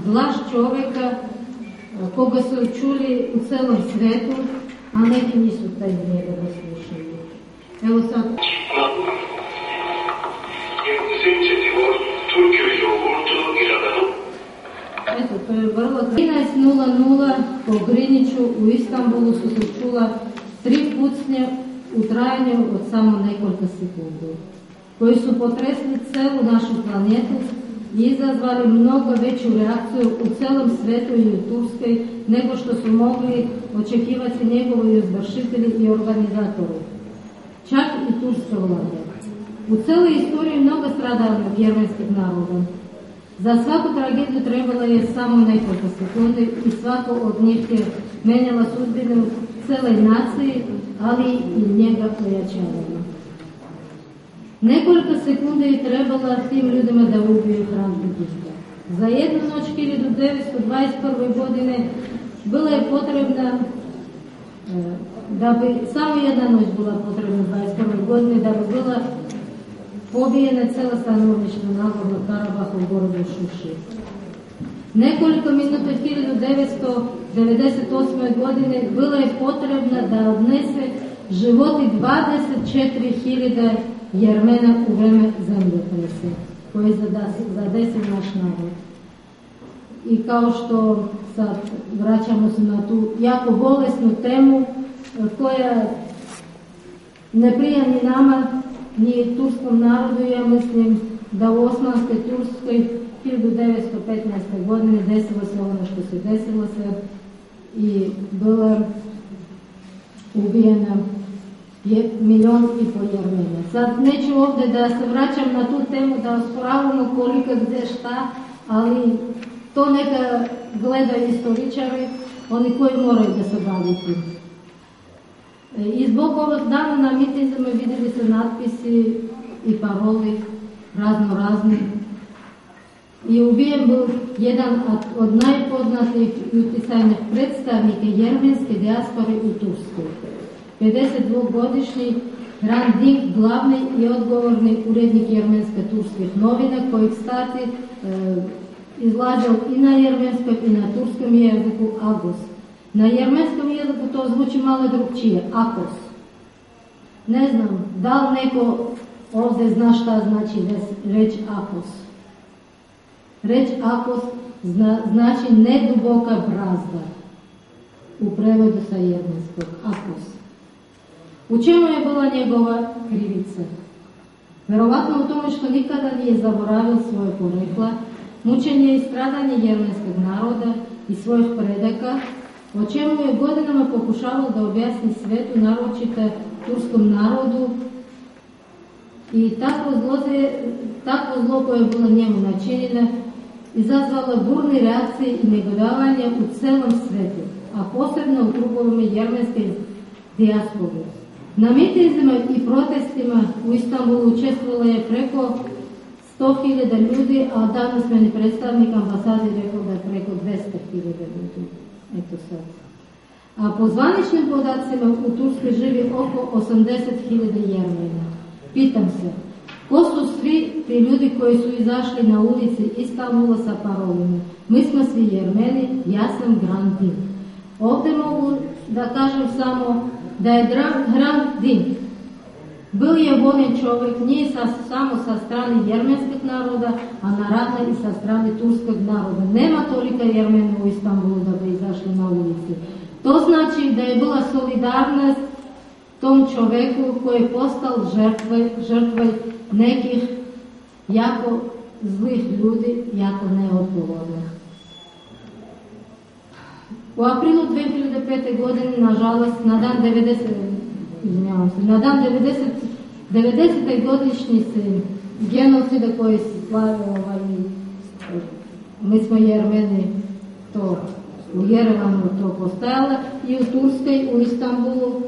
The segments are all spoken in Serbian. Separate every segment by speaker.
Speaker 1: Glas čovjeka koga su čuli u celom svetu, a neki nisu taj njega da slušaju. Evo sad. Eto, to je vrlo 13:00 po Griniću u Istanbulu su se čula 3 pucnje u trajanju od samo nekoliko sekundi, koji su potresli celu našu planetu i izazvali mnogo veću reakciju u celom svetu i u Turskoj nego što su mogli očekivati njegovi izvršitelji i organizatori. Čak i turska vlada. U celoj istoriji mnogo stradalih jermenskih naroda. Za svaku tragediju trebalo je samo nekoliko sekundi i svako od njih je menjala sudbinu celoj naciji, ali i njega pojačavalo. Nekoliko sekundi je trebalo tim ljudima da ubiju Hram Budista. Za jednu noć 1921. godine bila je potrebna, da bi samo jedna noć bila potrebna u 1921. godini, da bi bila pobijena cela stanovništvo Nagornog Karabaha u gorodu Šuši. Nekoliko minuta 1998. godine bila je potrebna da odnese životi 24.000 Jermena u vreme zemljotresa koji je zadesio naš narod. I kao što sad vraćamo se na tu jako bolesnu temu koja ne prija ni nama, ni turskom narodu, ja mislim da u Osmanskoj Turskoj 1915. godine desilo se ono što se desilo se i bila ubijena 1,5 miliona Jermena. Sad neću ovdje da se vraćam na tu temu, da osporavamo koliko gdje šta, ali to neka gledaju istoričari, oni koji moraju da se baviti. I zbog ovog dana na mitinzama vidjeli se natpisi i paroli razni. I ubijen byl jedan od najpoznatijih i uticajnih predstavnika jermenske dijaspore u Turskoj. 52-godišnji Hrant Dink, glavni i odgovorni urednik jermenske turskih novina, kojeg stati izlažao i na jermenskom i na turskom jeziku Agos. Na jermenskom jeziku to zvuči malo drugčije, Akos. Ne znam, da li neko ovdje zna šta znači reč Akos. Reč Akos znači neduboka brazda. U prevodu sa jermenskog, Akos. U čemu je bila njegova krivica? Verovatno u tome što nikada nije zaboravio svoje porekla, mučenje i stradanje jermenskog naroda i svojih predaka, o čemu je godinama pokušavao da objasni svetu, naročito turskom narodu, i takvo zlo koje je bilo njemu načinjeno izazvalo burne reakcije i negodovanje u celom svetu, a posebno u krugovima jermenske dijaspore. Na mitinzima i protestima u Istanbulu učestvovalo je preko 100.000 ljudi, a danas meni predstavnik ambasade rekao da je preko 200.000 ljudi. Eto sad. A po zvaničnim podacima u Turskoj živi oko 80.000 Jermena. Pitam se, ko su svi ti ljudi koji su izašli na ulici Istanbula sa parolima? Mi smo svi Jermeni, ja sam Hrant Dink. Ovdje mogu da kažem samo da je Hrant Dink byl je voljen čovjek, nije samo sa strane jermenskog naroda, a naravno i sa strane turskog naroda. Nema tolika Jermena u Istanbulu da bi izašli na ulici. To znači da je bila solidarnost tom čovjeku koji je postao žrtvom nekih jako zlih ljudi, jako neodgovornih. U aprilu 2005. godine, nažalost, na dan 90. godišnjice genocida koji se slavi, mi smo Jermeni to u Jerevanu to postajala, i u Turskoj, u Istanbulu,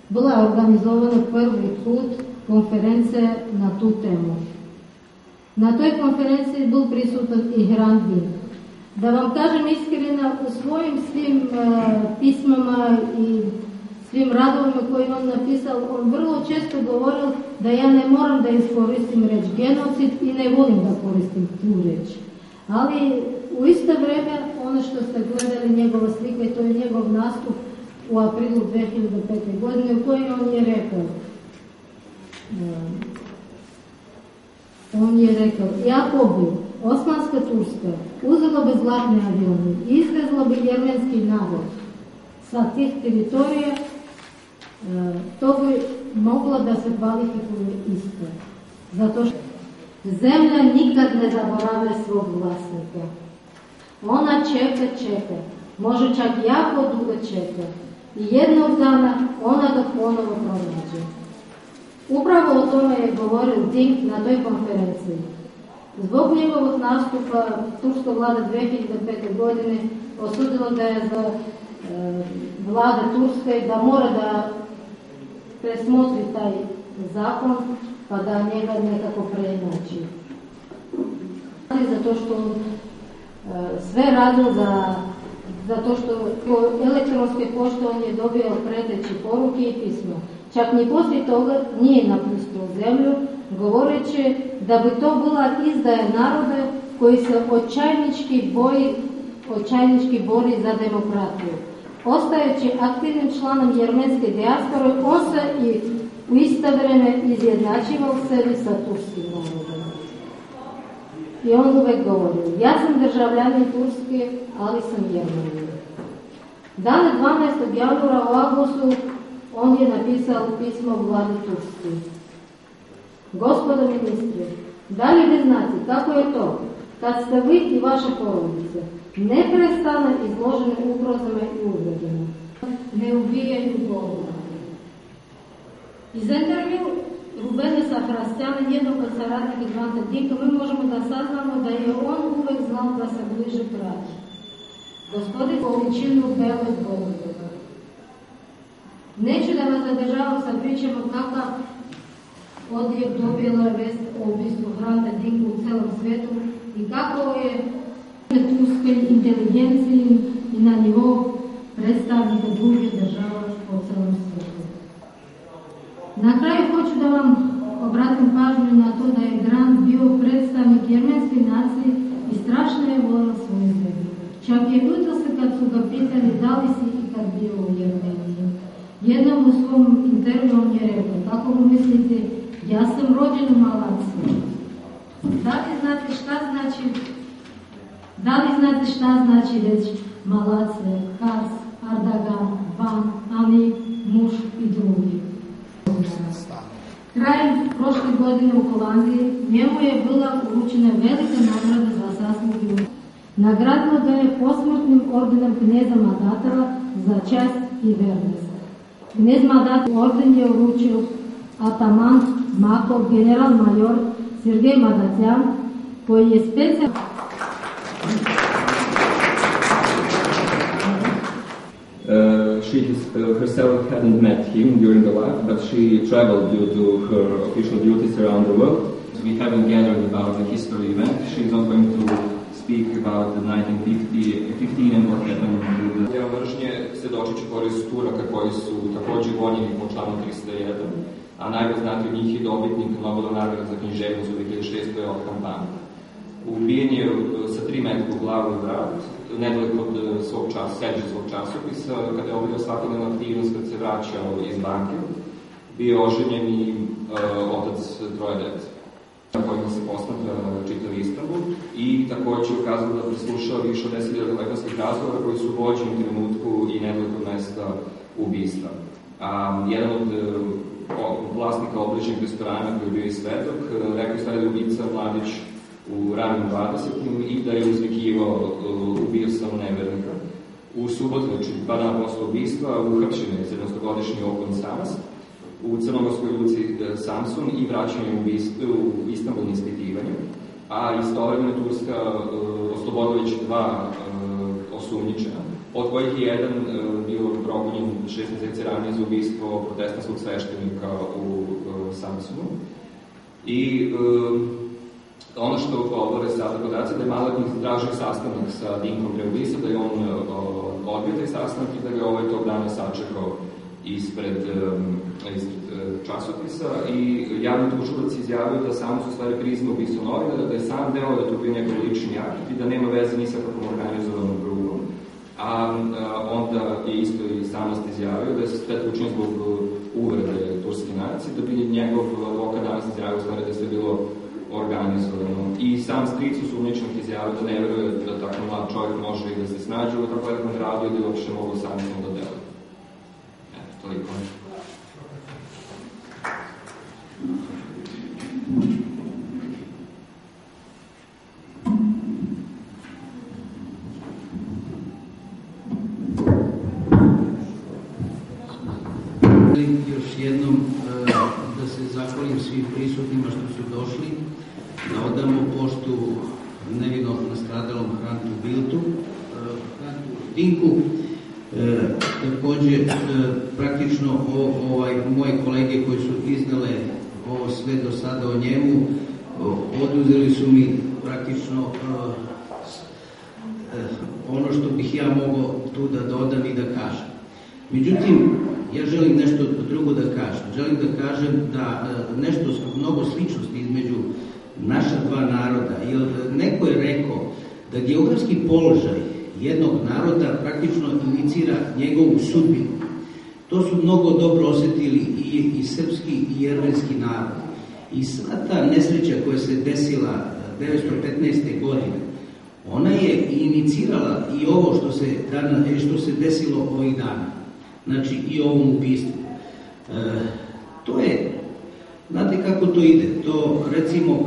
Speaker 1: bila organizovana prvi put konferencija na tu temu. Na toj konferenciji byl prisutan i Hrant Dink. Da vam kažem iskreno, u svojim svim pismama i svim radovima koje on napisao, on vrlo često govoril da ja ne moram da iskoristim reč genocid i ne volim da koristim tu reč. Ali U isto vreme, ono što ste gledali njegova slika, to je njegov nastup u aprilu 2005. godine u kojoj on je rekao, iako bi Osmanska Turska uzela bi zlatne avione i izvezla bi jermenski narod sa tih teritorija, to bi moglo da se kvalifikuje isto. Zato što zemlja nikad ne zaboravlja svog vlasnika. Ona čeka, može čak jako dugo čeka i jednog dana ona ga ponovo pronađe. Upravo o tome je govorio Dink na toj konferenciji. Zbog njegovog nastupa turska vlada 2005. godine osudila da je za vlada Turske da mora da presmotri taj zakon pa da njega nekako preinači. Zato što sve radio zato što elektronske pošte on je dobio preteći poruke i pismo. Čak ni poslije toga nije napustio zemlju, govoreći da bi to bila izdaja naroda koji se očajnički bori za demokratiju. Ostajući aktivnim članom jermenske dijaspore, on se i u isto vreme izjednačivao sebi sa turskim narodom. I on uvek govorio, ja sam državljanin Turske, ali sam Jermenin. Dana 12. januara u avgustu on je napisao pismo vladi Turske. Gospodo ministri, da li vi znate kako je to kad ste vi i vaše porodice neprestano izložene ugrozama i uvredama, ne ubijaju Boga? Iz intervju Rubena Safrastjana, jednog od saradnika Hranta Dinka, mi možemo da saznamo da je on uvek znao da se bliže krađi. Gospodin količinu bele Boga. Neću da vas zadržavam sa pričama kakav odjek dobila vest o ubistvu Hranta Dinka u celom svetu i kako je turske inteligenciji i na nivou predstavnika drugih država po celom svijetu. Na kraju hoću da vam obratim pažnju na to da je Grant bio predstavnik jermenske nacije i strašno je volio svoju zemlju. Čak je ljuto se kad su ga pitali da li si ikad bio u Jermeniji. Jednom u svom intervju on je rekao, kako mu mislite, ja sam rođen u Malaciji. Da li znate šta znači reći Malacije, Kars, Ardagan, Van, Ani, Muš i drugi? Krajem prošle godine u Holandiji njemu je bila uručena velika nagrada za zasluge. Nagradilo ga je posmrtnim ordenom kneza Madatova za čast i vernost. Knez Madatov orden je uručio ataman Makov general-major Sergej Madatjan, koji je specijalno
Speaker 2: She herself hadn't met him during the life, but she traveled due to her official duties around the world. We haven't gathered about the history event. She's not going to speak about the 1915 and what happened with the...
Speaker 3: Mržnje svjedočit ću korist Turaka koji su također gonjeni po članu 301, a najpoznatiji od njih je dobitnik Nobelove nagrade za književnost u 2006. je Otkan Pan. Ubijen je sa 3 metra u glavu i vrat, nedaleko od sedišta svog časopisa, kada je obavljao svakodnevnu aktivnost kad se vraćao iz banke. Bio oženjen i otac 3 dece, na kojima se posmatra čitav Istanbul, i također ukazao da preslušao više od 10.000 telefonskih razgovora koji su vođeni u trenutku i nedaleko mesta ubistva. Jedan od vlasnika obličnih restorana koji je bio i svedok, rekao stvari da je ubica mladić u ranim 20. i da je uzvikivao ubio sam nevernika. U subotu, znači 2 dana posle ubistva, uhapšen je 17-godišnji Ogun Samas u crnogorskoj ulici Samsun i vraćan je u Istanbul na ispitivanje. A istovremeno Turska oslobodila već 2 osumnjičena, od kojih je jedan bio progonjen 6 mjeseci ranije za ubistvo protestantskog sveštenika u Samsunu. I ono što govore sada podaci da je Maletnik tražio sastanak sa Dinkom pre ubistva, da je on odbio taj sastanak i da ga ovaj tog dana sačekao ispred časopisa i javni tužilac izjavio da sam su stvari priznao ubistvo novinara, da je sam deo da to bio njegov lični akt i da nema veze ni sa kakvom organizovanom grupom. A onda je isto i samast izjavio da je sve učinio zbog uvrede turske nacije, da bi njegov advokat danas izjavio stvari da je sve bilo organizovano. I sam stric osumnjičenog izjavio da ne veruje da tako mlad čovjek može i da se snađe u tako velikom gradu i da je uopšte moglo samostalno da deluje. Eto, toliko.
Speaker 4: Još jednom da se zahvalim svim prisutnima što su došli, da odamo poštu nevino nastradalom Hrantu Biltu, Hrantu Dinku. Takođe, praktično moje kolege koji su iznale ovo sve do sada o njemu, oduzeli su mi praktično ono što bih ja mogao tu da dodam i da kažem. Međutim, ja želim nešto drugo da kažem. Želim da kažem da nešto mnogo sličnosti između naša dva naroda. Neko je rekao da geografski položaj jednog naroda praktično inicira njegovu sudbinu. To su mnogo dobro osetili i srpski i jermenski narod. I sva ta nesreća koja se desila 1915. godine, ona je inicirala i ovo što se desilo ovih dana. Znači i ovom ubistvu. To je, znate kako to ide, to recimo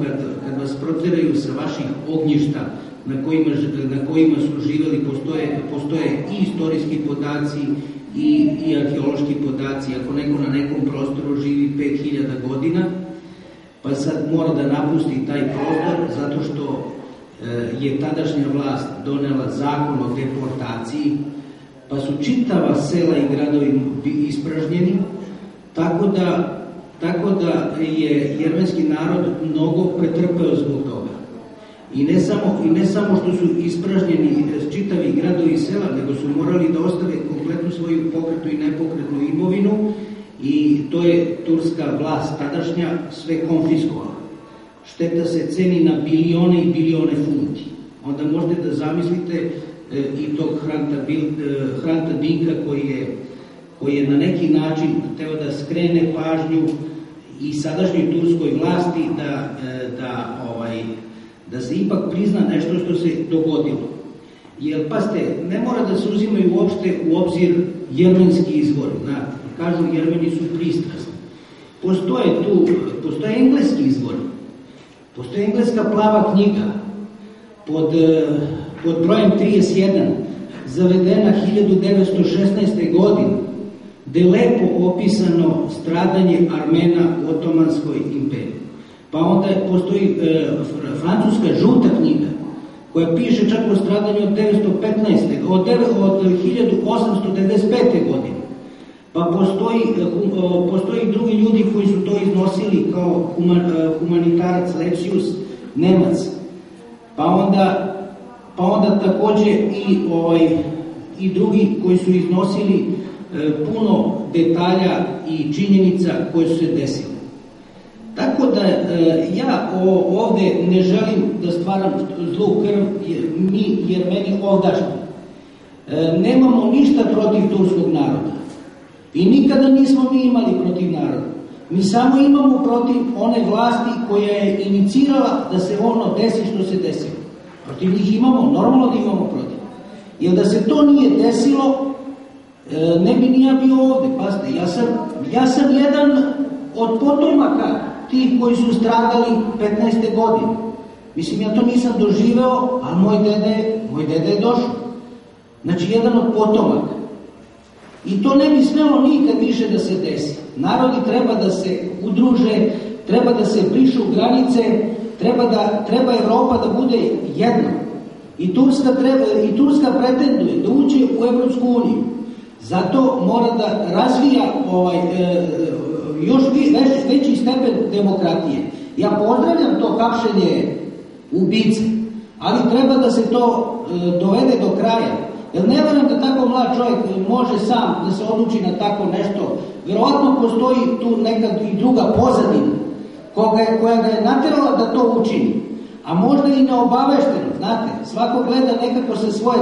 Speaker 4: kad vas proteraju sa vaših ognjišta na kojima su živeli, postoje i istorijski podaci i arheološki podaci. Ako neko na nekom prostoru živi 5000 godina, pa sad mora da napusti taj prostor zato što je tadašnja vlast donela zakon o deportaciji, pa su čitava sela i gradovi ispražnjeni, tako da je jermenski narod mnogo pretrpeo zbog toga. I ne samo što su ispražnjeni čitavi gradovi i sela, nego su morali da ostave kompletnu svoju pokretnu i nepokretnu imovinu i to je turska vlast tadašnja sve konfiskovala. Šteta se ceni na bilione i bilione funti. Onda možete da zamislite i tog Hranta Dinka koji je na neki način hteo da skrene pažnju i sadašnjoj turskoj vlasti da se ipak prizna nešto što se dogodilo. Jer, pazite, ne mora da se uzimaju uopšte u obzir jermenski izvori. Kažu, Jermeni su pristrasni. Postoje engleski izvori. Postoje engleska plava knjiga pod brojem 31, zavedena 1916. godine, gde je lepo opisano stradanje Armena u Otomanskoj imperiji. Pa onda postoji francuska žuta knjiga, koja piše čak o stradanju od 1895. godine. Pa postoji drugi ljudi koji su to iznosili kao humanitarac Lepsius, Nemac. Pa onda takođe i drugi koji su iznosili puno detalja i činjenica koje su se desile. Tako da ja ovde ne želim da stvaram zlu krv, mi Jermeni ovdašnji. Nemamo ništa protiv turskog naroda. I nikada nismo mi imali protiv naroda. Mi samo imamo protiv one vlasti koja je inicirala da se ono desi što se desilo. Protiv njih imamo, normalno da imamo protiv. Jer da se to nije desilo, ne bi ni ja bio ovde. Pazite, ja sam jedan od potomaka tih koji su stradali 15. godine. Mislim, ja to nisam doživeo, a moj dede je došao. Znači, jedan od potomaka. I to ne bi smelo nikad više da se desi. Narodi treba da se udruže, treba da se brišu granice, treba Evropa da bude jedna. I Turska pretenduje da uđe u Evropsku uniju. Zato mora da razvija još veći stepen demokratije. Ja pozdravljam to hapšenje ubice, ali treba da se to dovede do kraja.
Speaker 5: Jer ne vjerujem da tako mlad čovjek može sam da se odluči na tako nešto. Vjerovatno postoji tu neka i druga pozadina koja ga je natjerala da to učini. A možda i neobavešteno, znate, svako gleda nekako sa svoje